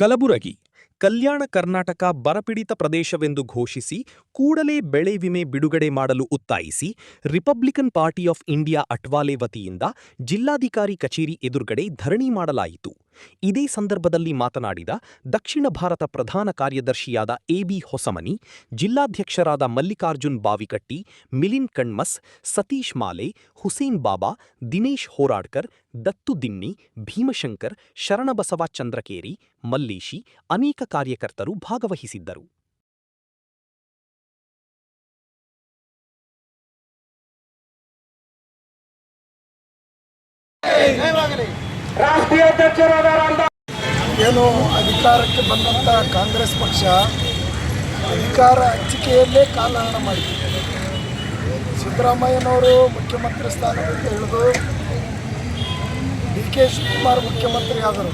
ಕಲಬುರಗಿ ಕಲ್ಯಾಣ ಕರ್ನಾಟಕ ಬರಪೀಡಿತ ಪ್ರದೇಶವೆಂದು ಘೋಷಿಸಿ ಕೂಡಲೇ ಬೆಳೆ ವಿಮೆ ಬಿಡುಗಡೆ ಮಾಡಲು ಒತ್ತಾಯಿಸಿ Republican party of India Athawale ವತಿಯಿಂದ ಜಿಲ್ಲಾಧಿಕಾರಿ ಕಚೇರಿ ಎದುರುಗಡೆ ಧರಣಿ ಮಾಡಲಾಯಿತು. ಇದೇ ಸಂದರ್ಭದಲ್ಲಿ ಮಾತನಾಡಿದ ದಕ್ಷಿಣ ಭಾರತ ಪ್ರಧಾನ ಕಾರ್ಯದರ್ಶಿಯಾದ ಎಬಿ ಹೊಸಮನಿ, ಜಿಲ್ಲಾಧ್ಯಕ್ಷರಾದ ಮಲ್ಲಿಕಾರ್ಜುನ್ ಬಾವಿಕಟ್ಟಿ, ಮಿಲಿಂದ್ ಕಣ್ಮಸ್, ಸತೀಶ್ ಮಾಲೆ, ಹುಸೇನ್ ಬಾಬಾ, ದಿನೇಶ್ ಹೋರಾಡ್ಕರ್, ದತ್ತು ದಿನ್ನಿ, ಭೀಮಶಂಕರ್, ಶರಣಬಸವ ಚಂದ್ರಕೇರಿ, ಮಲ್ಲೇಶಿ ಅನೇಕ ಕಾರ್ಯಕರ್ತರು ಭಾಗವಹಿಸಿದ್ದರು. ರಾಷ್ಟ್ರೀಯ ಅಧ್ಯಕ್ಷರಾದ ಏನು ಅಧಿಕಾರಕ್ಕೆ ಬಂದಂಥ ಕಾಂಗ್ರೆಸ್ ಪಕ್ಷ ಅಧಿಕಾರ ಹಂಚಿಕೆಯಲ್ಲೇ ಕಾಲಹರಣ ಮಾಡಿತು. ಸಿದ್ದರಾಮಯ್ಯನವರು ಮುಖ್ಯಮಂತ್ರಿ ಸ್ಥಾನದಿಂದ ಹಿಡಿದು ಡಿ ಕೆ ಶಿವಕುಮಾರ್ ಮುಖ್ಯಮಂತ್ರಿ ಆದರು.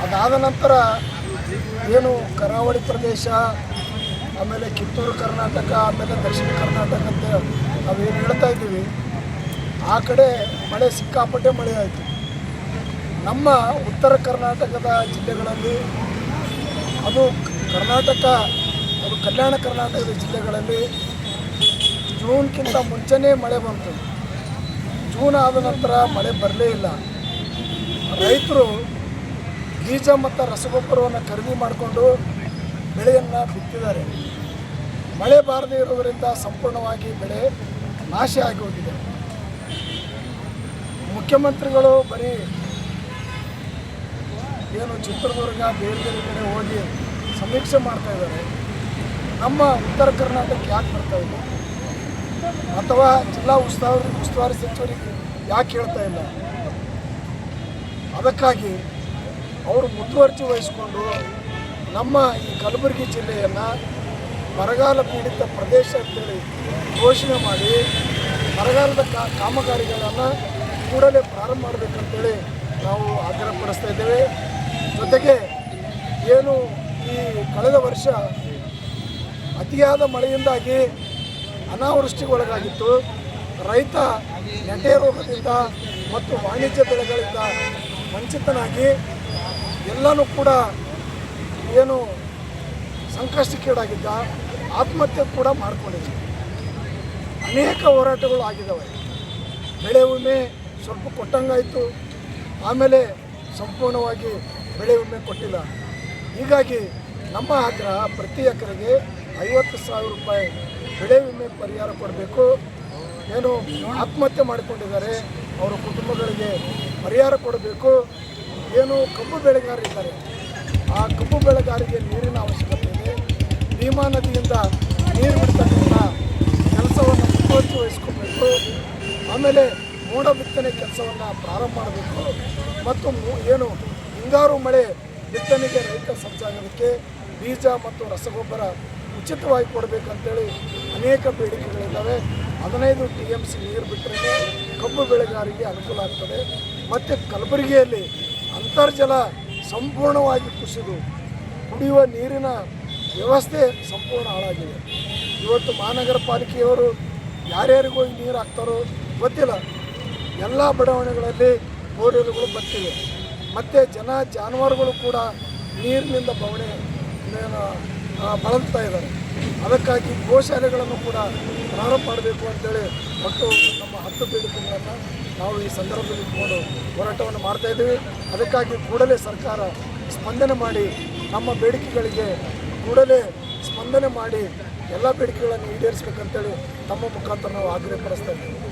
ಅದಾದ ನಂತರ ಏನು ಕರಾವಳಿ ಪ್ರದೇಶ, ಆಮೇಲೆ ಕಿತ್ತೂರು ಕರ್ನಾಟಕ, ಆಮೇಲೆ ದಕ್ಷಿಣ ಕರ್ನಾಟಕ ಅಂತ ನಾವೇನು ಹೇಳ್ತಾ ಇದ್ದೀವಿ, ಆ ಕಡೆ ಮಳೆ ಸಿಕ್ಕಾಪಟ್ಟೆ ಮಳೆ ಆಯಿತು. ನಮ್ಮ ಉತ್ತರ ಕರ್ನಾಟಕದ ಜಿಲ್ಲೆಗಳಲ್ಲಿ ಅದು ಕಲ್ಯಾಣ ಕರ್ನಾಟಕದ ಜಿಲ್ಲೆಗಳಲ್ಲಿ ಜೂನ್ಗಿಂತ ಮುಂಚೆನೇ ಮಳೆ ಬಂತು. ಜೂನ್ ಆದ ನಂತರ ಮಳೆ ಬರಲೇ ಇಲ್ಲ. ರೈತರು ಬೀಜ ಮತ್ತು ರಸಗೊಬ್ಬರವನ್ನು ಖರೀದಿ ಮಾಡಿಕೊಂಡು ಬೆಳೆಯನ್ನು ಬಿತ್ತಿದ್ದಾರೆ. ಮಳೆ ಬಾರದೇ ಇರೋದರಿಂದ ಸಂಪೂರ್ಣವಾಗಿ ಬೆಳೆ ನಾಶ ಆಗಿ ಹೋಗಿದೆ. ಮುಖ್ಯಮಂತ್ರಿಗಳು ಬರೀ ಏನು ಚಿತ್ರದುರ್ಗ ಬೇರೆ ಬೇರೆ ಕಡೆ ಹೋಗಿ ಸಮೀಕ್ಷೆ ಮಾಡ್ತಾ ಇದ್ದಾರೆ. ನಮ್ಮ ಉತ್ತರ ಕರ್ನಾಟಕಕ್ಕೆ ಯಾಕೆ ಬರ್ತಾ ಇಲ್ಲ, ಅಥವಾ ಜಿಲ್ಲಾ ಉಸ್ತುವಾರಿ ಸಚಿವರಿಗೆ ಯಾಕೆ ಹೇಳ್ತಾ ಇಲ್ಲ? ಅದಕ್ಕಾಗಿ ಅವರು ಮುತುವರ್ಜಿ ವಹಿಸಿಕೊಂಡು ನಮ್ಮ ಈ ಕಲಬುರಗಿ ಜಿಲ್ಲೆಯನ್ನು ಬರಗಾಲ ಪೀಡಿತ ಪ್ರದೇಶ ಅಂತೇಳಿ ಘೋಷಣೆ ಮಾಡಿ ಬರಗಾಲದ ಕಾಮಗಾರಿಗಳನ್ನು ಕೂಡಲೇ ಪ್ರಾರಂಭ ಮಾಡಬೇಕಂತೇಳಿ ನಾವು ಆಗ್ರಹಪಡಿಸ್ತಾ ಇದ್ದೇವೆ. ಜೊತೆಗೆ ಏನು ಈ ಕಳೆದ ವರ್ಷ ಅತಿಯಾದ ಮಳೆಯಿಂದಾಗಿ ಅನಾವೃಷ್ಟಿಗೊಳಗಾಗಿತ್ತು. ರೈತ ನೆಟೆ ರೋಗದಿಂದ ಮತ್ತು ವಾಣಿಜ್ಯ ಬೆಳೆಗಳಿಂದ ವಂಚಿತನಾಗಿ ಎಲ್ಲನೂ ಕೂಡ ಏನು ಸಂಕಷ್ಟಕ್ಕೀಡಾಗಿದ್ದ, ಆತ್ಮಹತ್ಯೆ ಕೂಡ ಮಾಡಿಕೊಂಡಿದ್ದ. ಅನೇಕ ಹೋರಾಟಗಳು ಆಗಿದ್ದಾವೆ. ಬೆಳೆ ವಿಮೆ ಸ್ವಲ್ಪ ಕೊಟ್ಟಂಗಾಯಿತು, ಆಮೇಲೆ ಸಂಪೂರ್ಣವಾಗಿ ಬೆಳೆ ವಿಮೆ ಕೊಟ್ಟಿಲ್ಲ. ಹೀಗಾಗಿ ನಮ್ಮ ಆಗ್ರಹ ಪ್ರತಿ ಎಕರೆಗೆ 50,000 ರೂಪಾಯಿ ಬೆಳೆ ವಿಮೆ ಪರಿಹಾರ ಕೊಡಬೇಕು. ಏನು ಆತ್ಮಹತ್ಯೆ ಮಾಡಿಕೊಂಡಿದ್ದಾರೆ ಅವರ ಕುಟುಂಬಗಳಿಗೆ ಪರಿಹಾರ ಕೊಡಬೇಕು. ಏನು ಕಬ್ಬು ಬೆಳೆಗಾರರಿದ್ದಾರೆ, ಆ ಕಬ್ಬು ಬೆಳೆಗಾರರಿಗೆ ನೀರಿನ ಅವಶ್ಯಕತೆ ಇದೆ. ಭೀಮಾ ನದಿಯಿಂದ ನೀರು ಬಿಡ್ತಕ್ಕಂಥ ಕೆಲಸವನ್ನು ಮುತುವರ್ಜಿ ವಹಿಸ್ಕೊಬೇಕು. ಆಮೇಲೆ ಮೋಡ ಬಿತ್ತನೆ ಕೆಲಸವನ್ನು ಪ್ರಾರಂಭ ಮಾಡಬೇಕು. ಮತ್ತು ಏನು ಹಿಂಗಾರು ಮಳೆ ಬಿತ್ತನೆಗೆ ರೈತ ಸಜ್ಜಾಗೋದಕ್ಕೆ ಬೀಜ ಮತ್ತು ರಸಗೊಬ್ಬರ ಉಚಿತವಾಗಿ ಕೊಡಬೇಕಂತೇಳಿ ಅನೇಕ ಬೇಡಿಕೆಗಳಿದ್ದಾವೆ. 15 TMC ನೀರು ಬಿಟ್ಟರೆ ಕಬ್ಬು ಬೆಳೆಗಾರರಿಗೆ ಅನುಕೂಲ ಆಗ್ತದೆ. ಮತ್ತು ಕಲಬುರಗಿಯಲ್ಲಿ ಅಂತರ್ಜಲ ಸಂಪೂರ್ಣವಾಗಿ ಕುಸಿದು ಕುಡಿಯುವ ನೀರಿನ ವ್ಯವಸ್ಥೆ ಸಂಪೂರ್ಣ ಹಾಳಾಗಿದೆ. ಇವತ್ತು ಮಹಾನಗರ ಪಾಲಿಕೆಯವರು ಯಾರ್ಯಾರಿಗೂ ನೀರು ಹಾಕ್ತಾರೋ ಗೊತ್ತಿಲ್ಲ. ಎಲ್ಲ ಬಡಾವಣೆಗಳಲ್ಲಿ ಬೋರ್ವೆಲ್ಗಳು ಬರ್ತಿವೆ. ಮತ್ತು ಜಾನುವಾರುಗಳು ಕೂಡ ನೀರಿನಿಂದ ಬಳಲ್ತಾ ಇದ್ದಾರೆ. ಅದಕ್ಕಾಗಿ ಗೋಶಾಲೆಗಳನ್ನು ಕೂಡ ಪ್ರಾರಂಭ ಮಾಡಬೇಕು ಅಂತೇಳಿ ಮತ್ತು ನಮ್ಮ 10 ಬೇಡಿಕೆಗಳನ್ನು ನಾವು ಈ ಸಂದರ್ಭದಲ್ಲಿ ಇಟ್ಕೊಂಡು ಹೋರಾಟವನ್ನು ಮಾಡ್ತಾಯಿದ್ದೀವಿ. ಅದಕ್ಕಾಗಿ ಕೂಡಲೇ ಸರ್ಕಾರ ಸ್ಪಂದನೆ ಮಾಡಿ ನಮ್ಮ ಬೇಡಿಕೆಗಳಿಗೆ ಕೂಡಲೇ ಸ್ಪಂದನೆ ಮಾಡಿ ಎಲ್ಲ ಬೇಡಿಕೆಗಳನ್ನು ಈಡೇರಿಸಬೇಕಂತೇಳಿ ತಮ್ಮ ಮುಖಾಂತರ ನಾವು ಆಗ್ರಹಪಡಿಸ್ತಾ ಇದ್ದೀವಿ.